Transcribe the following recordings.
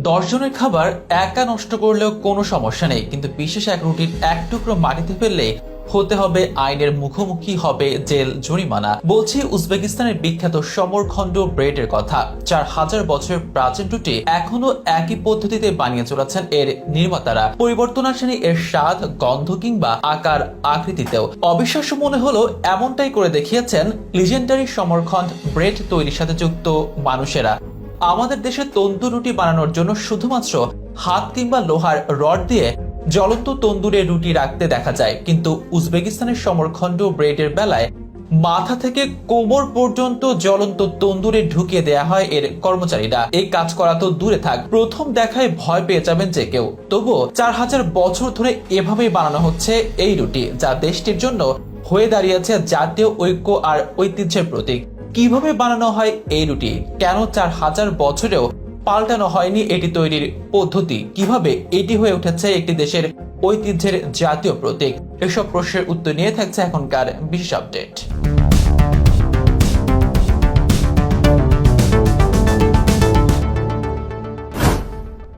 10 জনের খাবার একা নষ্ট করলেও কোনো সমস্যা নেই, কিন্তু বিশেষ এক রুটির এক টুকরো মাটিতে ফেললে হতে হবে আইনের মুখোমুখি, হবে জেল, জরিমানা। বলছি উজবেকিস্তানের বিখ্যাত সমরখণ্ড ব্রেডের কথা। 4000 বছরের প্রাচীন রুটি এখনো একই পদ্ধতিতে বানিয়ে চলেছেন এর নির্মাতারা। পরিবর্তন আসেনি এর স্বাদ, গন্ধ কিংবা আকার আকৃতিতেও। অবিশ্বাস্য মনে হলো এমনটাই করে দেখিয়েছেন লিজেন্ডারি সমরখণ্ড ব্রেড তৈরির সাথে যুক্ত মানুষেরা। আমাদের দেশে তন্দুর রুটি বানানোর জন্য শুধুমাত্র হাত কিংবা লোহার রড দিয়ে জ্বলন্ত তন্দুরে রুটি রাখতে দেখা যায়, কিন্তু উজবেকিস্তানের সমরখণ্ড ব্রেডের বেলায় মাথা থেকে কোমর পর্যন্ত জ্বলন্ত তন্দুরে ঢুকিয়ে দেয়া হয় এর কর্মচারীরা। এই কাজ করা তো দূরে থাক, প্রথম দেখায় ভয় পেয়ে যাবেন যে কেউ। তবুও 4000 বছর ধরে এভাবেই বানানো হচ্ছে এই রুটি, যা দেশটির জন্য হয়ে দাঁড়িয়েছে জাতীয় ঐক্য আর ঐতিহ্যের প্রতীক। কিভাবে বানানো হয় এই রুটি? কেন 4000 বছরেও পাল্টানো হয়নি এটি তৈরির পদ্ধতি? কিভাবে এটি হয়ে উঠেছে একটি দেশের ঐতিহ্যের জাতীয় প্রতীক? এসব প্রশ্নের উত্তর নিয়ে থাকছে এখনকার বিশেষ আপডেট।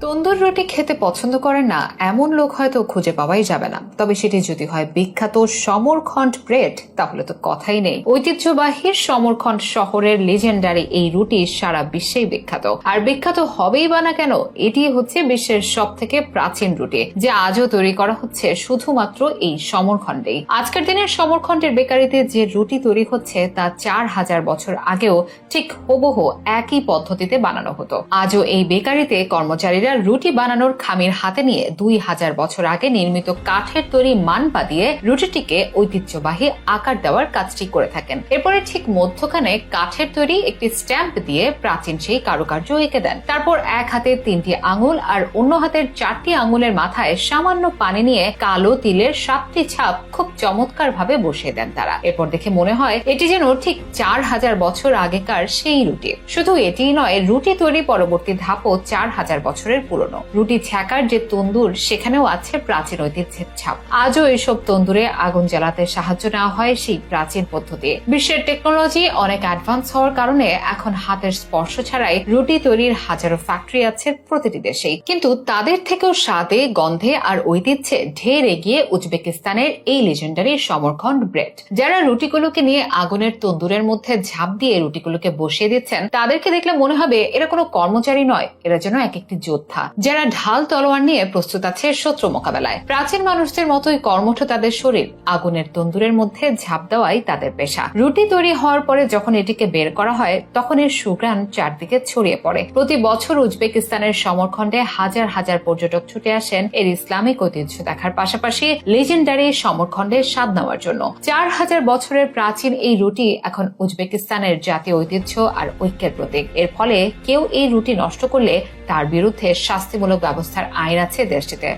তন্দুর রুটি খেতে পছন্দ করেন না এমন লোক হয়তো খুঁজে পাওয়াই যাবে না। তবে সেটি যদি হয় বিখ্যাত সমরখণ্ড ব্রেড, তাহলে তো কথাই নেই। ঐতিহ্যবাহী সমরখণ্ড শহরের লিজেন্ডারি এই রুটি সারা বিশ্বেই বিখ্যাত। আর বিখ্যাত হবেই বা না কেন, এটি হচ্ছে বিশ্বের সব থেকে প্রাচীন রুটি, যা আজও তৈরি করা হচ্ছে শুধুমাত্র এই সমরখণ্ডেই। আজকের দিনের সমরখণ্ডের বেকারিতে যে রুটি তৈরি হচ্ছে তা 4000 বছর আগেও ঠিক হুবহু একই পদ্ধতিতে বানানো হতো। আজও এই বেকারিতে কর্মচারীরা রুটি বানানোর খামির হাতে নিয়ে 2000 বছর আগে নির্মিত কাঠের তৈরি মানপা দিয়ে রুটিটিকে ঐতিহ্যবাহী আকার দেওয়ার কাজটি করে থাকেন। এরপরে ঠিক মধ্যখানে কাঠের তৈরি একটি স্ট্যাম্প দিয়ে প্রাচীন সেই কারুকার্য এঁকে দেন। তারপর এক হাতে 3টি আঙুল আর অন্য হাতের 4টি আঙুলের মাথায় সামান্য পানি নিয়ে কালো তিলের 7টি ছাপ খুব চমৎকার ভাবে বসিয়ে দেন তারা। এরপর দেখে মনে হয় এটি যেন ঠিক 4000 বছর আগেকার সেই রুটি। শুধু এটিই নয়, রুটি তৈরি পরবর্তী ধাপও 4000 বছরের পুরনো। রুটি ছ্যাঁকার যে তন্দুর, সেখানেও আছে প্রাচীন ঐতিহ্যের ছাপ। আজও এইসব তন্দুরে আগুন জ্বালাতে সাহায্য নেওয়া হয় সেই প্রাচীন পদ্ধতি। বিশ্বের টেকনোলজি অনেক অ্যাডভান্স হওয়ার কারণে এখন হাতের স্পর্শ ছাড়াই রুটি তৈরির হাজারো ফ্যাক্টরি আছে প্রতিটি দেশেই। কিন্তু তাদের থেকেও স্বাদে, গন্ধে আর ঐতিহ্যে ঢের এগিয়ে উজবেকিস্তানের এই লিজেন্ডারি সমরখণ্ড ব্রেড। যারা রুটিগুলোকে নিয়ে আগুনের তন্দুরের মধ্যে ঝাঁপ দিয়ে রুটিগুলোকে বসিয়ে দিচ্ছেন, তাদেরকে দেখলে মনে হবে এরা কোনো কর্মচারী নয়, এরা যেন এক একটি যোদ্ধা, যারা ঢাল তলোয়ার নিয়ে প্রস্তুত আছে শত্রু মোকাবেলায়। প্রাচীন মানুষদের মতোই কর্মঠ তাদের শরীর, আগুনের তন্দুরের মধ্যে ঝাঁপ দেওয়াই তাদের পেশা। রুটি তৈরি হওয়ার পরে যখন এটিকে বের করা হয়, তখন এর সুঘ্রাণ চারদিকে ছড়িয়ে পড়ে। প্রতি বছর উজবেকিস্তানের সমরখণ্ডে হাজার হাজার পর্যটক ছুটে আসেন এর ইসলামিক ঐতিহ্য দেখার পাশাপাশি লেজেন্ডারি সমরখণ্ডের স্বাদ নেওয়ার জন্য। 4000 বছরের প্রাচীন এই রুটি এখন উজবেকিস্তানের জাতীয় ঐতিহ্য আর ঐক্যের প্রতীক। এর ফলে কেউ এই রুটি নষ্ট করলে তার বিরুদ্ধে শাস্তিমূলক ব্যবস্থার আইন আছে দেশটিতে।